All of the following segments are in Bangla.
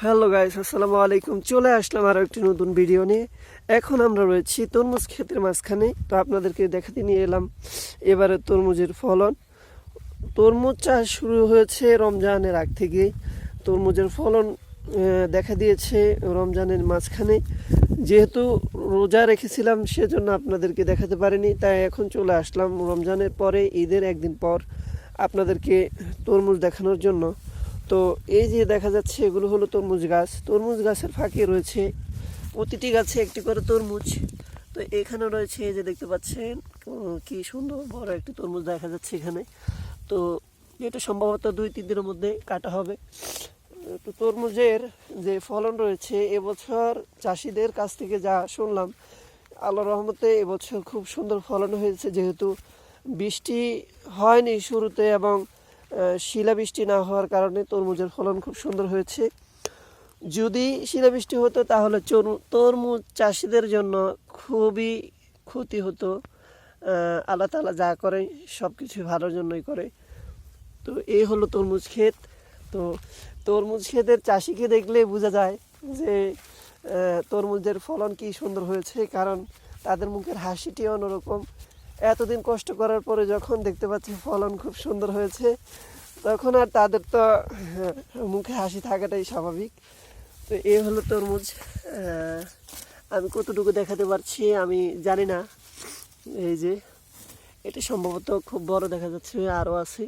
হ্যালো গাইস, আসসালামু আলাইকুম। চলে আসলাম আরও একটি নতুন ভিডিও নিয়ে। এখন আমরা রয়েছি তরমুজ ক্ষেতের মাঝখানে। তো আপনাদেরকে দেখাতে নিয়ে এলাম এবারে তরমুজের ফলন। তরমুজ চাষ শুরু হয়েছে রমজানের আগ থেকেই। তরমুজের ফলন দেখা দিয়েছে রমজানের মাঝখানে। যেহেতু রোজা রেখেছিলাম সেজন্য আপনাদেরকে দেখাতে পারিনি, তাই এখন চলে আসলাম রমজানের পরে, ঈদের একদিন পর আপনাদেরকে তরমুজ দেখানোর জন্য। তো এই যে দেখা যাচ্ছে এগুলো হলো তরমুজ গাছ। তরমুজ গাছের ফাঁকে রয়েছে প্রতিটি গাছে একটি করে তরমুজ। তো এখানে রয়েছে, এই যে দেখতে পাচ্ছেন কি সুন্দর বড় একটি তরমুজ দেখা যাচ্ছে এখানে। তো এটা সম্ভবত 2-3 দিনের মধ্যে কাটা হবে। তো তরমুজের যে ফলন রয়েছে এবছর চাষিদের কাছ থেকে যা শুনলাম, আল্লাহর রহমতে এবছর খুব সুন্দর ফলন হয়েছে। যেহেতু বৃষ্টি হয়নি শুরুতে এবং শিলাবৃষ্টি না হওয়ার কারণে তরমুজের ফলন খুব সুন্দর হয়েছে। যদি শিলাবৃষ্টি হতো তাহলে তরমুজ চাষিদের জন্য খুবই ক্ষতি হতো। আল্লাহ তাআলা যা করে সব কিছু ভালোর জন্যই করে। তো এই হলো তরমুজ ক্ষেত। তো তরমুজ ক্ষেতের চাষিকে দেখলে বোঝা যায় যে তরমুজের ফলন কি সুন্দর হয়েছে, কারণ তাদের মুখের হাসিটি অন্যরকম। এতদিন কষ্ট করার পরে যখন দেখতে পাচ্ছি ফলন খুব সুন্দর হয়েছে, তখন আর তাদের তো মুখে হাসি থাকাটাই স্বাভাবিক। তো এই হলো তরমুজ। আমি কতটুকু দেখাতে পারছি আমি জানি না। এই যে এটি সম্ভবত খুব বড় দেখা যাচ্ছে, আরও আছে।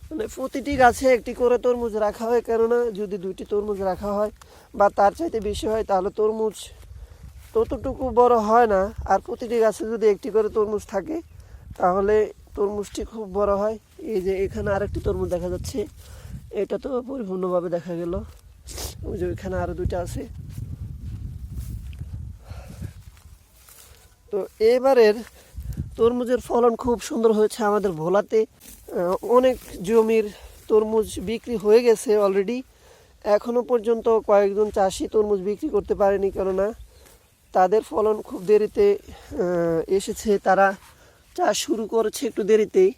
মানে প্রতিটি গাছে একটি করে তরমুজ রাখা হয়, কেননা যদি 2টি তরমুজ রাখা হয় বা তার চাইতে বেশি হয় তাহলে তরমুজ ততটুকু বড় হয় না। আর প্রতিটি গাছে যদি একটি করে তরমুজ থাকে তাহলে তরমুজটি খুব বড় হয়। এই যে এখানে আরেকটি তরমুজ দেখা যাচ্ছে, এটা তো পরিপূর্ণভাবে দেখা গেল। ওই যে এখানে আরও 2টা আছে। তো এবারের তরমুজের ফলন খুব সুন্দর হয়েছে আমাদের ভোলাতে। অনেক জমির তরমুজ বিক্রি হয়ে গেছে অলরেডি। এখনও পর্যন্ত কয়েকজন চাষি তরমুজ বিক্রি করতে পারেনি, কেননা তাদের ফলন খুব দেরিতে এসেছে। তারা চাষ শুরু করেছে একটু দেরিতেই।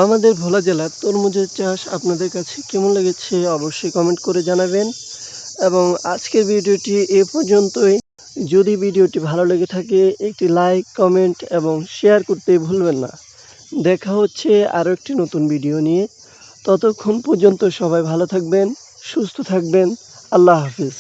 আমাদের ভোলা জেলার তরমুজের চাষ আপনাদের কাছে কেমন লেগেছে অবশ্যই কমেন্ট করে জানাবেন। এবং আজকের ভিডিওটি এ পর্যন্তই। যদি ভিডিওটি ভালো লেগে থাকে একটি লাইক, কমেন্ট এবং শেয়ার করতে ভুলবেন না। দেখা হচ্ছে আরও একটি নতুন ভিডিও নিয়ে। ততক্ষণ পর্যন্ত সবাই ভালো থাকবেন, সুস্থ থাকবেন। আল্লাহ হাফিজ।